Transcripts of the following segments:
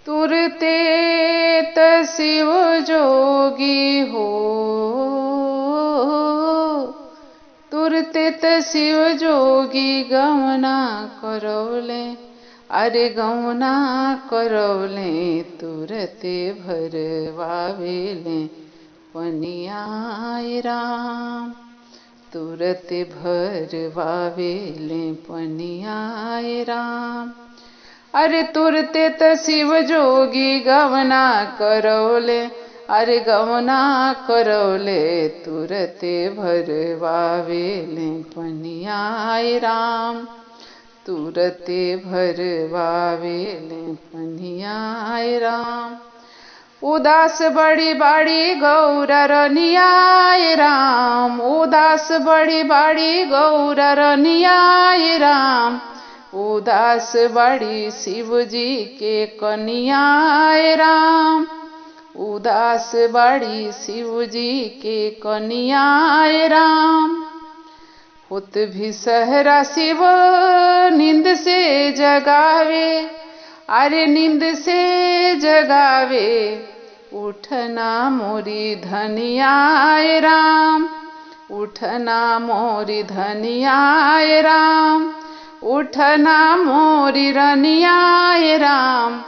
तुरते त शिव जोगी हो, तुरते त शिव जोगी गमना करौले, अरे गमना करौले तुरते भरवावेले पनियाय राम, तुरते भरवावेले पनियाय राम। अरे तुरते त शिव जोगी गमना करौले, अरे गमना करौले तुरते भरवावेले पनियाय राम, तुरते भरवावेले पनियाय राम। उदास बड़ी बाड़ी गौरा रनियाय राम, उदास बड़ी बाड़ी गौरा रनियाय राम, उदास बड़ी शिव जी के कनियाय राम, उदास बड़ी शिव जी के कनियाय राम। होत भी सहरा शिव नींद से जगावे, अरे नींद से जगावे उठना मोरी धनियाय राम, उठना मोरी धनियाय राम, उठना मोरी रनियाय राम,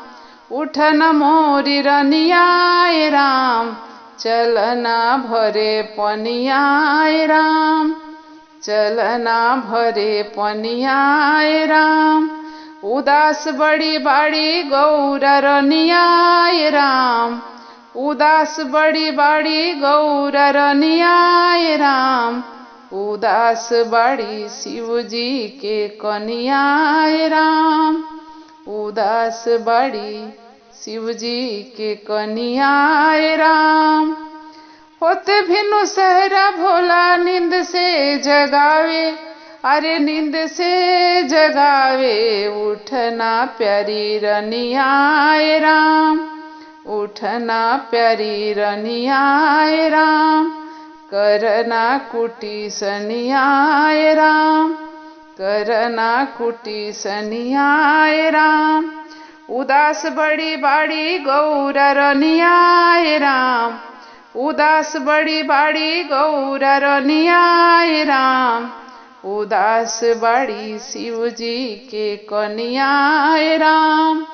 उठना मोरी रनियाय राम। चलना भरे पनियाय राम, चलना भरे पनियाय राम। उदास बड़ी बाड़ी गौरा रनियाय राम, उदास बड़ी बाड़ी गौरा रनियाय राम, उदास बड़ी शिव जी के कनियाय राम, उदास बड़ी शिव जी के कनियाय राम। होते भिनु सहरा भोला नींद से जगावे, अरे नींद से जगावे उठना प्यारी रनियाय राम, उठना प्यारी रनियाय राम। करना कुटी सनियाय राम, करना कुटी सनियाय राम। उदास बड़ी बाड़ी गौरा रनियाय राम, उदास बड़ी बाड़ी गौरा रनियाय राम, उदास बड़ी शिव जी के कनियाय राम,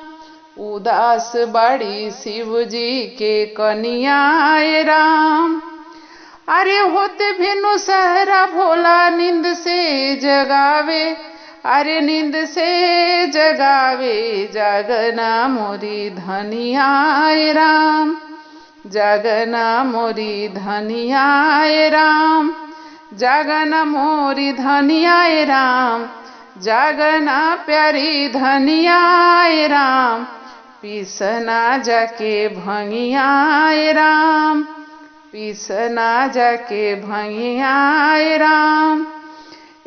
उदास बड़ी शिव जी के कनियाय राम। अरे होते भिनु सहरा भोला नींद से जगावे, अरे नींद से जगावे जागना मोरी धनियाय राम, जागना मोरी धनियाय राम, जागना मोरी धनियाय राम, जागना प्यारी धनियाय राम। पीसना जाके भंगियाय राम, पीसना जाके भंगियाय राम।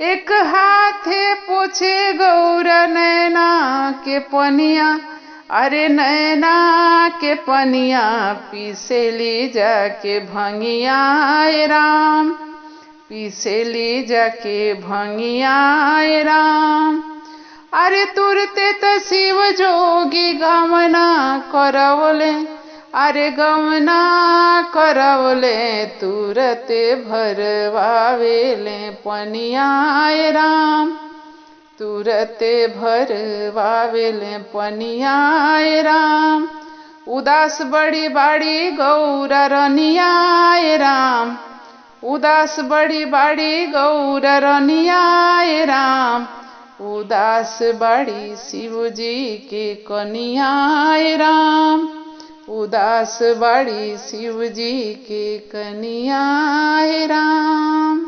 एक हाथे पोछे गौरा नैना के पनिया, अरे नैना के पनिया पीसेली जाके भंगियाय राम, पीसेली जाके भंगियाय राम। अरे तुरते त शिव जोगी गमना करवले, अरे गमना करवले तुरते भरवावेले पनियाय राम, तुरते भरवावेले पनियाय राम। उदास बड़ी बाड़ी गौरा रनियाय राम, उदास बड़ी बाड़ी गौरा रनियाय राम, उदास बड़ी शिव जी के कनियाय राम, उदास बड़ी शिव जी के कनियाय राम।